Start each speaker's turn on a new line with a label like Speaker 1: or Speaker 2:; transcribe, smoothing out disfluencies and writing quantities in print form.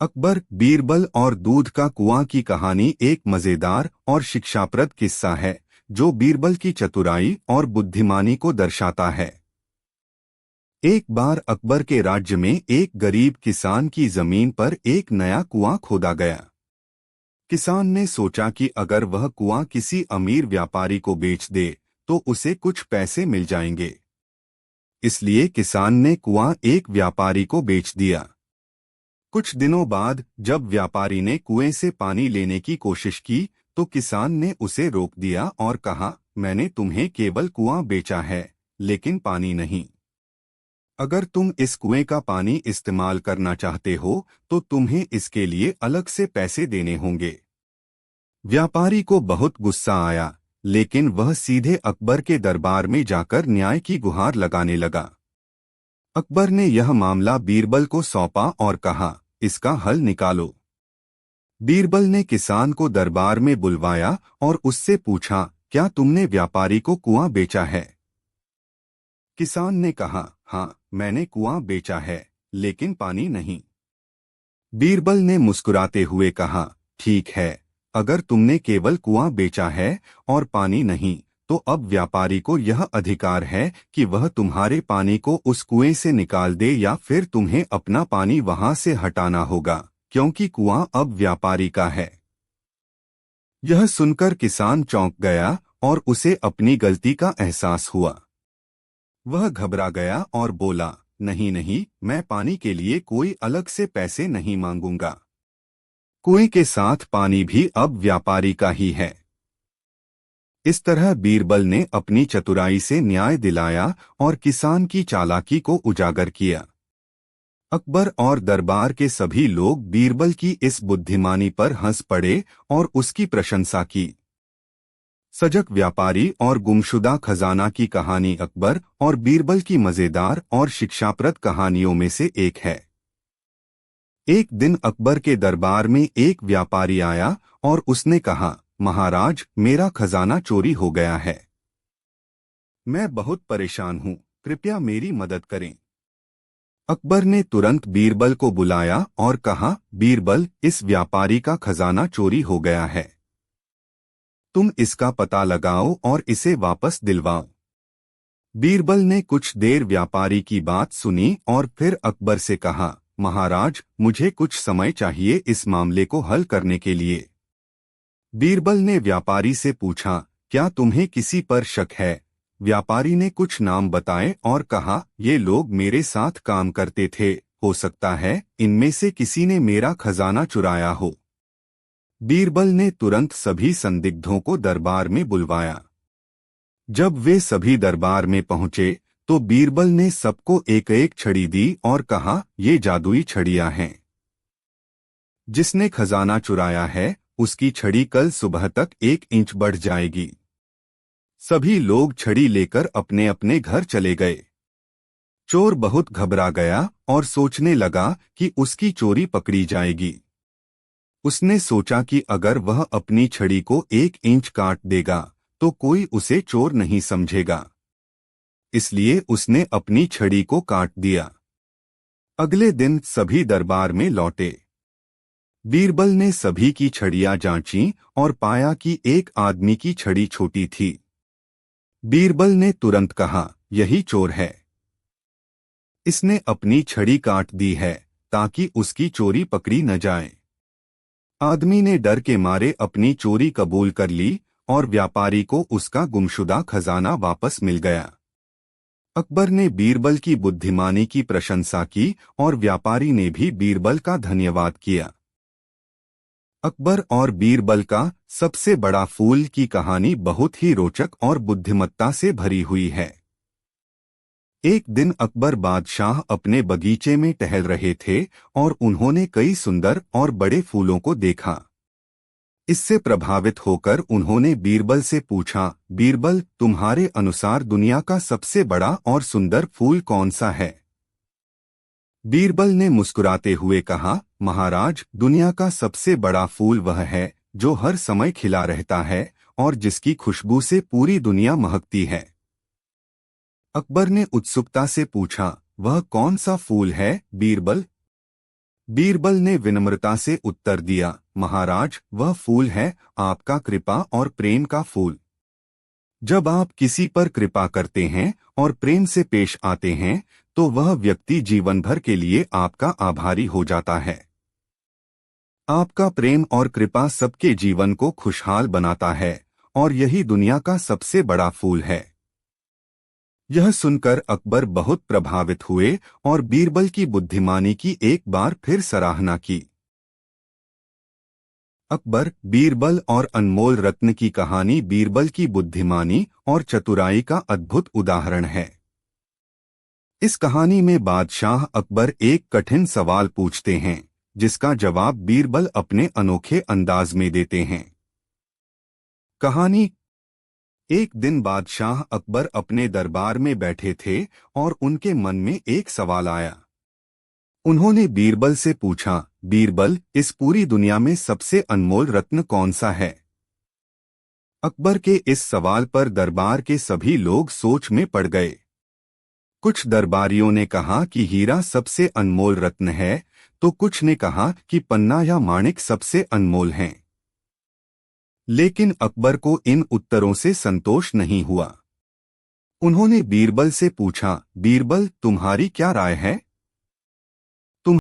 Speaker 1: अकबर, बीरबल और दूध का कुआं की कहानी एक मजेदार और शिक्षाप्रद किस्सा है जो बीरबल की चतुराई और बुद्धिमानी को दर्शाता है। एक बार अकबर के राज्य में एक गरीब किसान की जमीन पर एक नया कुआं खोदा गया। किसान ने सोचा कि अगर वह कुआं किसी अमीर व्यापारी को बेच दे तो उसे कुछ पैसे मिल जाएंगे। इसलिए किसान ने कुआं एक व्यापारी को बेच दिया। कुछ दिनों बाद जब व्यापारी ने कुएं से पानी लेने की कोशिश की तो किसान ने उसे रोक दिया और कहा, मैंने तुम्हें केवल कुआं बेचा है, लेकिन पानी नहीं। अगर तुम इस कुएं का पानी इस्तेमाल करना चाहते हो तो तुम्हें इसके लिए अलग से पैसे देने होंगे। व्यापारी को बहुत गुस्सा आया, लेकिन वह सीधे अकबर के दरबार में जाकर न्याय की गुहार लगाने लगा। अकबर ने यह मामला बीरबल को सौंपा और कहा, इसका हल निकालो। बीरबल ने किसान को दरबार में बुलवाया और उससे पूछा, क्या तुमने व्यापारी को कुआं बेचा है? किसान ने कहा, हाँ, मैंने कुआं बेचा है, लेकिन पानी नहीं। बीरबल ने मुस्कुराते हुए कहा, ठीक है, अगर तुमने केवल कुआं बेचा है और पानी नहीं, तो अब व्यापारी को यह अधिकार है कि वह तुम्हारे पानी को उस कुएं से निकाल दे या फिर तुम्हें अपना पानी वहां से हटाना होगा, क्योंकि कुआं अब व्यापारी का है। यह सुनकर किसान चौंक गया और उसे अपनी गलती का एहसास हुआ। वह घबरा गया और बोला, नहीं नहीं, मैं पानी के लिए कोई अलग से पैसे नहीं मांगूंगा। कुएं के साथ पानी भी अब व्यापारी का ही है। इस तरह बीरबल ने अपनी चतुराई से न्याय दिलाया और किसान की चालाकी को उजागर किया। अकबर और दरबार के सभी लोग बीरबल की इस बुद्धिमानी पर हंस पड़े और उसकी प्रशंसा की। सजग व्यापारी और गुमशुदा खजाना की कहानी अकबर और बीरबल की मजेदार और शिक्षाप्रद कहानियों में से एक है। एक दिन अकबर के दरबार में एक व्यापारी आया और उसने कहा, महाराज, मेरा खजाना चोरी हो गया है। मैं बहुत परेशान हूँ, कृपया मेरी मदद करें। अकबर ने तुरंत बीरबल को बुलाया और कहा, बीरबल, इस व्यापारी का खजाना चोरी हो गया है। तुम इसका पता लगाओ और इसे वापस दिलवाओ। बीरबल ने कुछ देर व्यापारी की बात सुनी और फिर अकबर से कहा, महाराज, मुझे कुछ समय चाहिए इस मामले को हल करने के लिए। बीरबल ने व्यापारी से पूछा, क्या तुम्हें किसी पर शक है? व्यापारी ने कुछ नाम बताए और कहा, ये लोग मेरे साथ काम करते थे, हो सकता है इनमें से किसी ने मेरा खजाना चुराया हो। बीरबल ने तुरंत सभी संदिग्धों को दरबार में बुलवाया। जब वे सभी दरबार में पहुंचे तो बीरबल ने सबको एक एक छड़ी दी और कहा, ये जादुई छड़ियां हैं। जिसने खजाना चुराया है उसकी छड़ी कल सुबह तक 1 इंच बढ़ जाएगी। सभी लोग छड़ी लेकर अपने अपने घर चले गए। चोर बहुत घबरा गया और सोचने लगा कि उसकी चोरी पकड़ी जाएगी। उसने सोचा कि अगर वह अपनी छड़ी को 1 इंच काट देगा तो कोई उसे चोर नहीं समझेगा। इसलिए उसने अपनी छड़ी को काट दिया। अगले दिन सभी दरबार में लौटे। बीरबल ने सभी की छड़ियां जांचीं और पाया कि एक आदमी की छड़ी छोटी थी। बीरबल ने तुरंत कहा, यही चोर है। इसने अपनी छड़ी काट दी है ताकि उसकी चोरी पकड़ी न जाए। आदमी ने डर के मारे अपनी चोरी कबूल कर ली और व्यापारी को उसका गुमशुदा खजाना वापस मिल गया। अकबर ने बीरबल की बुद्धिमानी की प्रशंसा की और व्यापारी ने भी बीरबल का धन्यवाद किया। अकबर और बीरबल का सबसे बड़ा फूल की कहानी बहुत ही रोचक और बुद्धिमत्ता से भरी हुई है। एक दिन अकबर बादशाह अपने बगीचे में टहल रहे थे और उन्होंने कई सुंदर और बड़े फूलों को देखा। इससे प्रभावित होकर उन्होंने बीरबल से पूछा, बीरबल, तुम्हारे अनुसार दुनिया का सबसे बड़ा और सुंदर फूल कौन सा है? बीरबल ने मुस्कुराते हुए कहा, महाराज, दुनिया का सबसे बड़ा फूल वह है जो हर समय खिला रहता है और जिसकी खुशबू से पूरी दुनिया महकती है। अकबर ने उत्सुकता से पूछा, वह कौन सा फूल है, बीरबल? बीरबल ने विनम्रता से उत्तर दिया, महाराज, वह फूल है आपका कृपा और प्रेम का फूल। जब आप किसी पर कृपा करते हैं और प्रेम से पेश आते हैं तो वह व्यक्ति जीवन भर के लिए आपका आभारी हो जाता है। आपका प्रेम और कृपा सबके जीवन को खुशहाल बनाता है और यही दुनिया का सबसे बड़ा फूल है। यह सुनकर अकबर बहुत प्रभावित हुए और बीरबल की बुद्धिमानी की एक बार फिर सराहना की। अकबर, बीरबल और अनमोल रत्न की कहानी बीरबल की बुद्धिमानी और चतुराई का अद्भुत उदाहरण है। इस कहानी में बादशाह अकबर एक कठिन सवाल पूछते हैं जिसका जवाब बीरबल अपने अनोखे अंदाज में देते हैं। कहानी। एक दिन बादशाह अकबर अपने दरबार में बैठे थे और उनके मन में एक सवाल आया। उन्होंने बीरबल से पूछा, बीरबल, इस पूरी दुनिया में सबसे अनमोल रत्न कौन सा है? अकबर के इस सवाल पर दरबार के सभी लोग सोच में पड़ गए। कुछ दरबारियों ने कहा कि हीरा सबसे अनमोल रत्न है, तो कुछ ने कहा कि पन्ना या माणिक सबसे अनमोल हैं। लेकिन अकबर को इन उत्तरों से संतोष नहीं हुआ। उन्होंने बीरबल से पूछा, बीरबल, तुम्हारी क्या राय है?